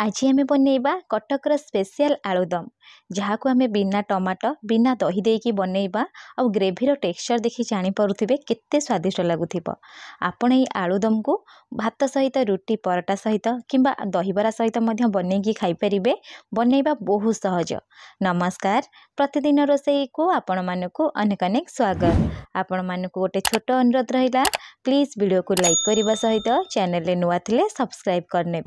आज आम बनइबा कटकर स्पेशल आलुदम जहाँ को आम बिना टमाटो बिना दही देकी बनइबा आ ग्रेभीर टेक्सचर देखि जानीपे केते स्वादिष्ट लगुथिबो। आपण ये आलुदम को भात सहित रुटी पराठा सहित किंबा दहीबरा सहित बनैकी खाई परिबे। बनइबा बहुत सहज। नमस्कार, प्रतिदिन रोषेई को आपण मानकु अनेक अनेक स्वागत। आपण मानकु गोटे छोट अनुरोध रहिला, प्लीज वीडियो को लाइक करने सहित चैनल रे नुआ थिले सब्सक्राइब करने।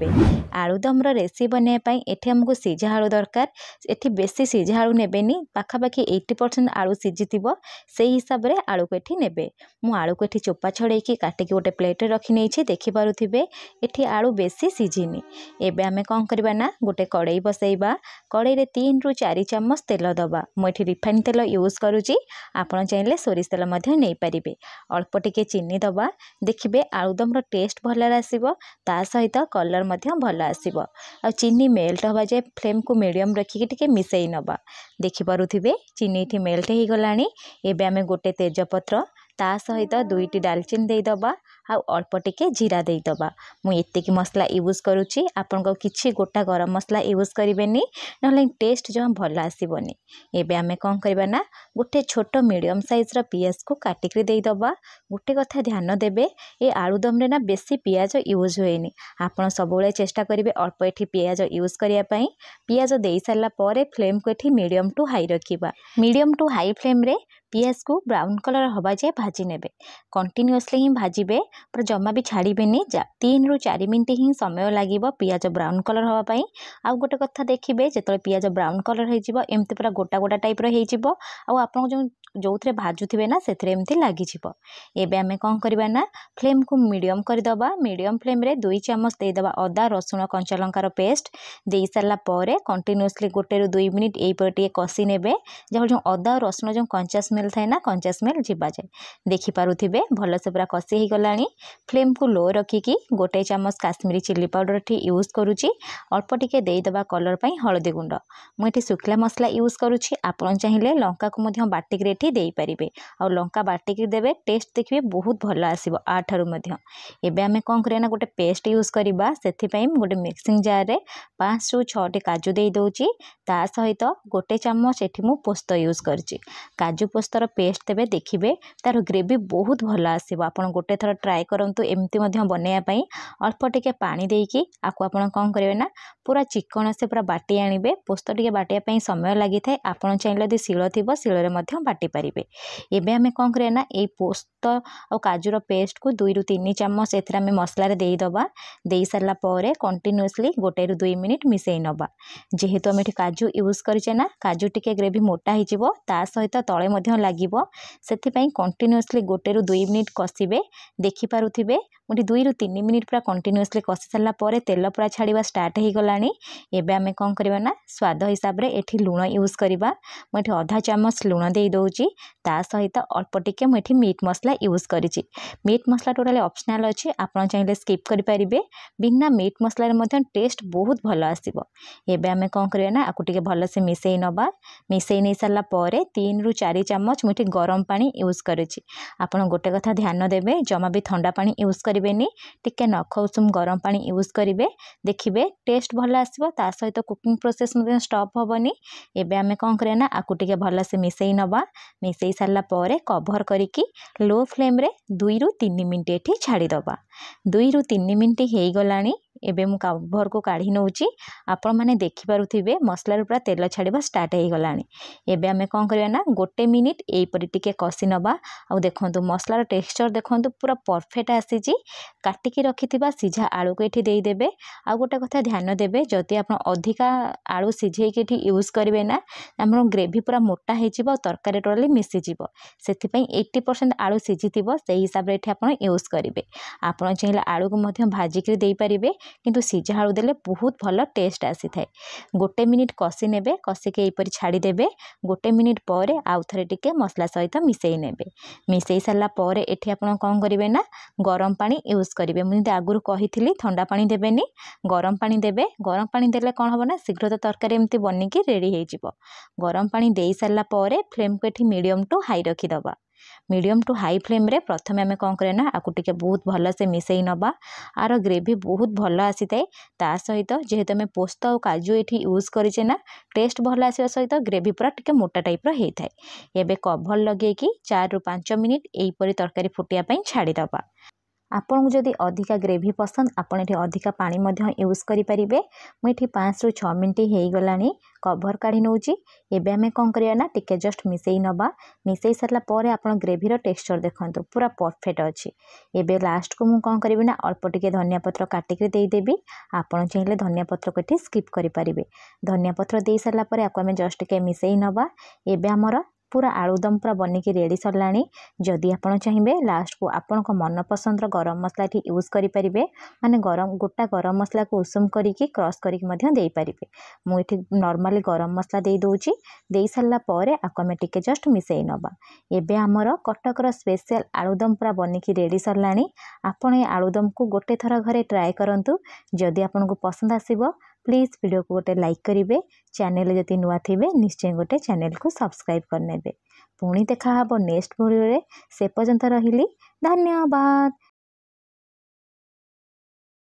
आलुदम रेसिपी बनवाई एठी हमको सीझा आलू दरकार। एठी बेसी सीझा आलू नेबेनी, पाखापाखि 80% आलू सीझीथिबो से हिसाब रे आलू को एठी नेबे। मु आलू को एठी चोपा छड़ेकी काटिकी गोटे प्लेट रे रखी नेछि। देखि पारुथिबे एठी आलू बेसी सीझिनी। एबे आमे कोन करबा ना, गोटे कड़ाई बसैबा। कड़ाई रे 3 रु 4 चम्मच तेल दबा। मु एठी रिफाइन तेल यूज करूची, आपण चाहिले सोरिष तेल मध्ये नै परिबे। अल्प टिके चीनी दबा। देखिबे आलुदम रो टेस्ट भल आसीबो, ता सहित कलर मध्ये भल आसीबो। आ चीनी मेल्ट हवा जाए फ्लेम को मीडियम रखिकी टिके मिसई नबा। देखि पारुथिबे चीनी इठी मेल्ट ही गलानी। एबे आमे गोटे तेजपत्र ता सहित 2टी दालचीनी दे दबा आ अल्प टिके जीरा दे दबा। मु एतिकी मसला यूज करूची, आपन को किछि गोटा गरम मसला यूज करिवेनी, नले टेस्ट जो भल आसीबोनी। एबे आमे कोन करबा ना, गोटे छोट मीडियम साइज रा पियाज को काटिक दे दबा। गोटे कथा ध्यान देबे, ए आलुदम रे ना बेसी पियाज यूज होएनी। आपण सबुले चेष्टा करिवे अल्प एठी पियाज यूज करिया पई। पियाज देई सारला परे फ्लेम को एठी मीडियम टू हाई रखिबा। मीडियम टू हाई फ्लेम रे पियाज को ब्राउन कलर हवा जाए भाजी नेबे। कंटिन्यूअसली ही भाजीबे, पर जमा भी छाड़ीबेनी। 3 रु 4 मिनिट ही समय लागिबो पियाज ब्राउन कलर हवा पई। आ गोटे कथा देखिबे, जेतले पियाज ब्राउन कलर हे जिवो, एमती पूरा गोटा गोटा टाइप रो हे जिवो। आ आपण जो थरे भाजुथिबे ना, सेथरे एमती लागी जिवो। एबे आमे कोन करबा ना, फ्लेम को मीडियम कर दबा। मीडियम फ्लेम रे 2 चम्मच दे दबा अदा रसुण कंचा लंकार पेस्ट। देई सारला परे कंटिन्यूअसली 1 रु 2 मिनिट एई पर टिके कसी नेबे, जहाँ जो अदा रसुण जो कंचा स्मेल थाए ना, कंचा स्मेल जिबा जाए। देखि पारुथिबे भल से पूरा कसी ही गलानी। फ्लेम को लो रखिकी 1 चम्मच काश्मीरी चिल्ली पाउडर एठी यूज करूची। अल्प टिके देई दबा कलर पई हळदी गुंड। मु एठी सुखला मसला यूज करूची, आपण चाहिले लंका को मध्य बाटिक रेठी देई परिबे। आ लंका बाटिक देबे, टेस्ट देखिबे बहुत भल आसीबो आठारु मध्य। एबे आमे कोन करिया ना, गोटे पेस्ट यूज करिबा। सेथि पई गोटे मिक्सिंग जार रे 5 रु 6 टी काजू देई दोची। ता सहित 1 चम्मच एठी मु पोस्त यूज करची। काजू पोस्तर पेस्ट देबे, देखिबे तार ग्रेवी बहुत भल आसीबो। आपण गोटे थर ट्राई करंतु एमती मध्य बनैया पई। अल्प टिके पानी देकी आकु आपण कोन करिवे ना, पूरा चिकन से पूरा बाटी आनिबे। पोस्त टिके बाटिया पई समय लागि थाए। आपण चाहिले यदि शिळ थिबो, शिळ रे मध्य बाटी परिबे। एबे आमे कोन करिया ना, ए पोस्त आ काजूर पेस्ट को 2 रु 3 चम्मच एथरा आमे मसला रे देई दबा। देई सारला परे कंटिन्यूअसली 1 रु 2 मिनिट मिसई नबा। जेहेतु आमे काजू यूज करिचे ना, काजू टिके ग्रेवी मोटा ही जिवो, ता सहित तळे मध्य लागिवो। सेथि पई कंटिन्यूअसली 1 रु 2 मिनिट कसिबे। देखि पारुथिबे मुठी 2 रु 3 मिनिट पूरा कंटिन्यूअसली कसी सारला परे तेल पूरा छाड़ीबा स्टार्ट ही गलानी। एबे आमे कोन करबा ना, स्वाद हिसाब रे एठी लूण यूज करिबा। मु एठी आधा चम्मच लूण देई दोउची। ता सहित अल्प टिके मु एठी मीट मसला यूज करिची। मीट मसला टोटली ऑप्शनल अछि, आपण चाहिले स्किप करि परिबे। बिना मीट मसला रे मध्य टेस्ट बहुत भल आसीबो। एबे आमे कोन करिया ना, आकु टिके भल से मिसई नबा। मिसई नै सारला परे 3 रु 4 चम्मच मुठी गरम पानी यूज करिची। आपण गोटे कथा ध्यान देबे, जमा भी ठंडा पानी यूज करिवेनी। टिके नख उषुम गरम पानी यूज करिवे। देखिबे टेस्ट भल आसीबो, ता सहित कुकिंग प्रोसेस मध्य स्टॉप होबनी। एबे आमे कोन करिया ना, आकु टिके भल से मिसई नबा। मिसई सारला परे कवर करिकी लो फ्लेम रे 2 रु 3 मिनिट एठी छाड़ी दबा। 2 रु 3 मिनिट हेई गलानी। एबे मु कवर को काढ़ी नउची। आपण माने देखि पारुथिबे मसला रे पूरा तेल छाड़ीबा स्टार्ट हेई गलानी। एबे आमे कोन करिया ना, 1 मिनिट एई परि टिके कसी नबा। आ देखंतु मसला रो टेक्सचर देखंतु पूरा परफेक्ट आसीची। काटिकी रखिथिबा सीझा आलू को एठी देई देबे। आ गोटे कथा ध्यान देबे, जदि आपण अधिका आलू सिझेई के एठी यूज करिवे ना, हमर ग्रेवी पूरा मोटा हे जिवो, तरकारी टोटली मिसी जिवो। सेथि पई 80% आलू सिझिथिबो, सेही हिसाब रे एठी आपण यूज करिवे। आपण चाहिले आलू को मध्य भाजी के देई परिबे, किंतु सीझा आलू देले बहुत भल टेस्ट आसी थाए। 1 मिनिट कसी नेबे। कसी के एपरि छाड़ी देबे। 1 मिनिट परे आउ थरे टिके मसला सहित मिसई नेबे। मिसई सारला परे एठी आपण कोन करिवे ना, गरम पानी यूज करिवे। मु आगुरु कहिथिली ठंडा पानी देबेनी, गरम पानी देबे। गरम पानी देले कोन हबो ना, शीघ्र तो तरकारी एमती बनिकी रेडी हे जिवो। गरम पानी देई सारला परे फ्लेम को एठी मीडियम टू हाई रखि दबा। मीडियम टू हाई फ्लेम रे प्रथम आम कौन करना आपको टिके बहुत भल से मिसई नवा। आर ग्रेवी बहुत भल आसी थाए। ता सहित जेहेतु आम पोस्त और काजू ये यूज करें ना टेस्ट भल आसा सहित ग्रेवी पूरा टिके मोटा टाइप होता है। एबे कभर लगे 4 ରୁ 5 मिनिट यहीपरी तरकारी फुटिया छाड़ीदबा। आपन को जदि अधिका ग्रेवी पसंद आपन ये अधिका पानी यूज करें। मुझे 5 ରୁ 6 मिनिट हो गलानी कभर काढ़ी नौची। एबे आमे कौन करिया ना टिके जस्ट मिसई नवा। मिसई सारा पर आपन ग्रेवीर टेक्सचर देखंतु पूरा परफेक्ट अच्छी। एबे लास्ट को मु कौन करी ना अल्प टिके धनिया पत्र काटिक देदेवी। आपन चाहिए धनिया पत्र को ये स्किप करें। धनिया पत्र दे सारा पर आपको आमे जस्ट टिके मिसई नवा। एबे आमर पूरा आलूदम पूरा बनिकी रेडी सरलानी। जदि आपन चाहिए लास्ट को आपन को मन पसंद गरम मसला ये यूज करें। माने गरम गोटा गरम मसला को उषुम करके क्रश करके दे पारे। मुझे नॉर्मली गरम मसला दे दूची। दे सारा पर आपको आमे टिके जस्ट मिसई नवा। एबे आमर कटकर स्पेशल आलूदम पूरा बनिकी रेडी सरलानी। आपन ये आलूदम को गोटे थर घरे ट्राए करंतु। जदि आपन को पसंद आसीबो प्लीज वीडियो को गोटे लाइक करेंगे। चैनल जदि नुआ थे निश्चय गोटे चैनल को सब्सक्राइब करने। पुणी देखा नेक्स्ट वीडियो से पर्यंत रही। धन्यवाद।